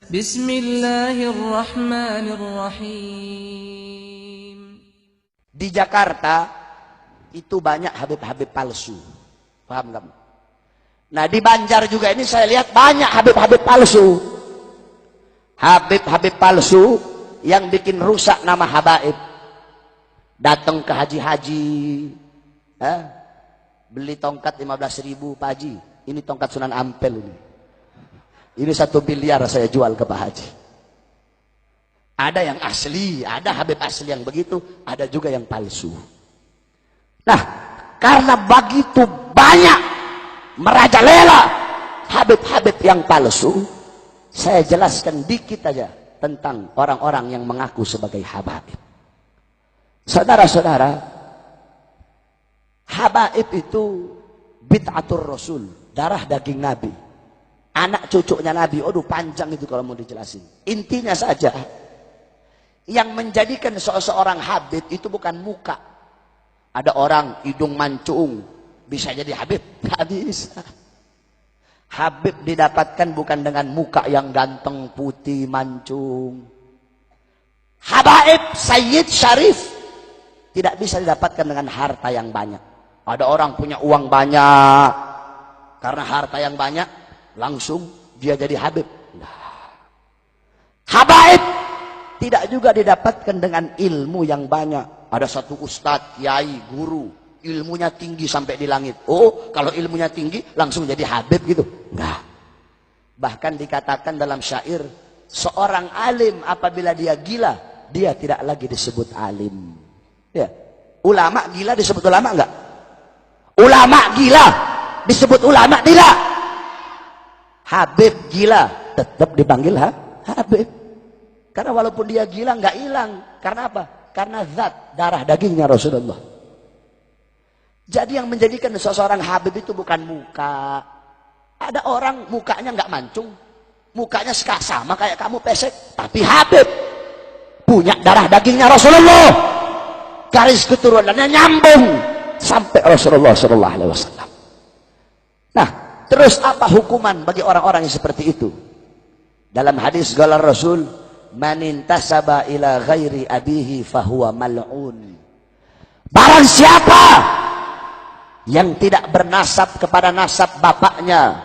Bismillahirrahmanirrahim. Di Jakarta itu banyak habib-habib palsu. Paham kamu? Nah di Banjar juga ini saya lihat banyak habib-habib palsu. Habib-habib palsu yang bikin rusak nama habaib. Datang ke haji-haji, beli tongkat 15.000 Pak Haji. Ini tongkat Sunan Ampel ini. Ini 1 miliar saya jual ke Pak Haji. Ada yang asli, ada habib asli yang begitu, ada juga yang palsu. Nah, karena begitu banyak merajalela habib-habib yang palsu, saya jelaskan dikit aja tentang orang-orang yang mengaku sebagai habaib. Saudara-saudara, habaib itu bid'atur rasul, darah daging Nabi. Anak cucunya Nabi, aduh panjang itu kalau mau dijelasin. Intinya saja, yang menjadikan seseorang habib itu bukan muka. Ada orang hidung mancung, bisa jadi habib? Tidak bisa. Habib didapatkan bukan dengan muka yang ganteng, putih, mancung. Habaib, sayyid, syarif, tidak bisa didapatkan dengan harta yang banyak. Ada orang punya uang banyak, karena harta yang banyak, langsung dia jadi habib. Nah. Habaib tidak juga didapatkan dengan ilmu yang banyak. Ada satu ustadz, kiai, guru, ilmunya tinggi sampai di langit. Oh, kalau ilmunya tinggi langsung jadi habib gitu? Enggak. Bahkan dikatakan dalam syair, seorang alim apabila dia gila, dia tidak lagi disebut alim. Ya. Ulama gila disebut ulama enggak? Ulama gila disebut ulama tidak? Habib gila tetap dipanggil habib. Karena walaupun dia gila nggak hilang. Karena apa? Karena zat darah dagingnya Rasulullah. Jadi yang menjadikan seseorang habib itu bukan muka. Ada orang mukanya nggak mancung, mukanya sama kayak kamu pesek, tapi habib. Punya darah dagingnya Rasulullah. Garis keturunannya nyambung sampai Rasulullah Sallallahu Alaihi Wasallam. Nah, terus apa hukuman bagi orang-orang yang seperti itu? Dalam hadis qala Rasul, man intasaba ila ghairi abihi fahuwa mal'un. Barang siapa yang tidak bernasab kepada nasab bapaknya,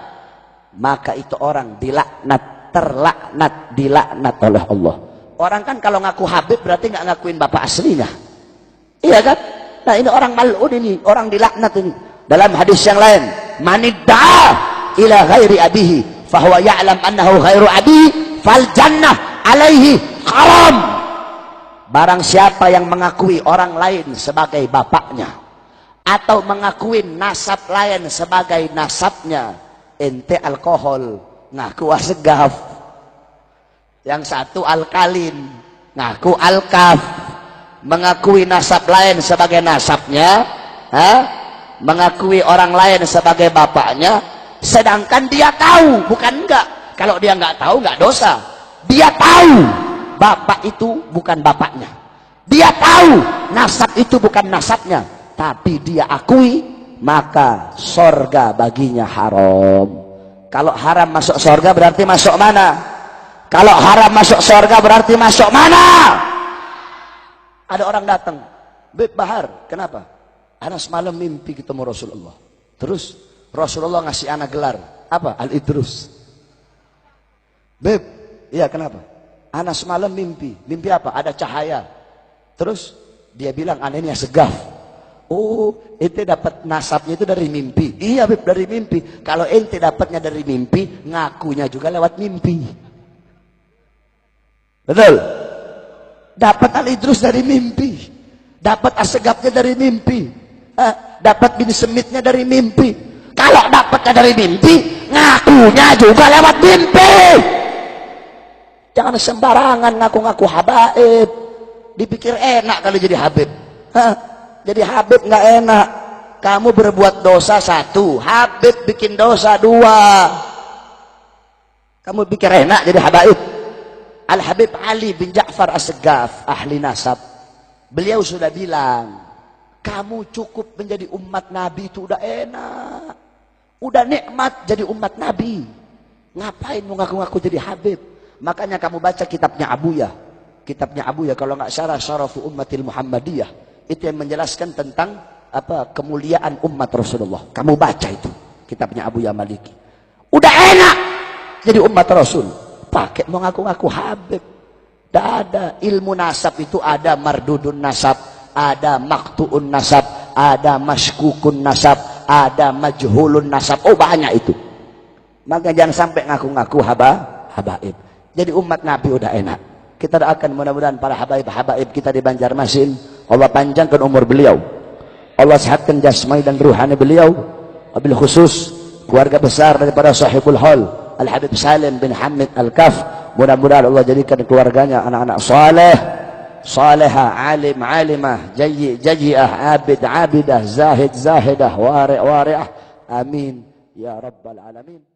maka itu orang dilaknat, terlaknat, dilaknat oleh Allah. Orang kan kalau ngaku habib berarti nggak ngakuin bapak aslinya. Iya kan? Nah ini orang mal'un ini, orang dilaknat ini. Dalam hadis yang lain, manidda'a ila ghairi abihi fahuwa ya'lam annahu ghairu abihi fal jannah alaihi haram. Barang siapa yang mengakui orang lain sebagai bapaknya atau mengakui nasab lain sebagai nasabnya, ente alkohol ngaku asgaf, yang satu alkalin ngaku alkaf, mengakui nasab lain sebagai nasabnya, mengakui orang lain sebagai bapaknya, sedangkan dia tahu, bukan enggak. Kalau dia enggak tahu enggak dosa. Dia tahu bapak itu bukan bapaknya, dia tahu nasab itu bukan nasabnya, tapi dia akui, maka sorga baginya haram. Kalau haram masuk sorga berarti masuk mana? Kalau haram masuk sorga berarti masuk mana? Ada orang datang, Beb Bahar, kenapa? Anak semalam mimpi ketemu Rasulullah. Terus Rasulullah ngasih anak gelar apa? Al-Idrus. Beb, iya kenapa? Anak semalam mimpi apa? Ada cahaya. Terus dia bilang anehnya segaf. Oh, ente dapat nasabnya itu dari mimpi. Iya Beb, dari mimpi. Kalau ente dapatnya dari mimpi, ngakunya juga lewat mimpi. Betul? Dapat Al-Idrus dari mimpi, dapat Asegafnya dari mimpi, dapat bin Semitnya dari mimpi. Kalau dapatnya dari mimpi, ngakunya juga lewat mimpi. Jangan sembarangan ngaku-ngaku habaib. Dipikir enak kalau jadi habib. Jadi habib nggak enak. Kamu berbuat dosa 1, habib bikin dosa 2. Kamu pikir enak jadi habaib? Al-Habib Ali bin Ja'far As-Segaf, ahli nasab, beliau sudah bilang, kamu cukup menjadi umat Nabi itu udah enak, udah nikmat jadi umat Nabi. Ngapain mau ngaku-ngaku jadi habib? Makanya kamu baca kitabnya Abuya. Kitabnya Abuya kalau nggak Syarafu Ummatil Muhammadiyah. Itu yang menjelaskan tentang kemuliaan umat Rasulullah. Kamu baca itu. Kitabnya Abuya Maliki. Udah enak jadi umat Rasul. Pakai mau ngaku-ngaku Habib. Tidak ada. Ilmu nasab itu ada mardudun nasab, ada maktuun nasab, ada maskukun nasab, ada majhulun nasab. Oh banyak itu. Maka jangan sampai ngaku-ngaku habaib. Jadi umat Nabi udah enak. Kita doakan mudah-mudahan para habaib kita di Banjarmasin, Allah panjangkan umur beliau, Allah sehatkan jasmani dan ruhani beliau. Wabil khusus keluarga besar daripada sahibul hal Al-Habib Salim bin Hamid Al-Kaf. Mudah-mudahan Allah jadikan keluarganya anak-anak salehah, alim, alimah, jayyah, abid, abidah, zahid, zahidah, wari'ah. Amin ya rabbal alamin.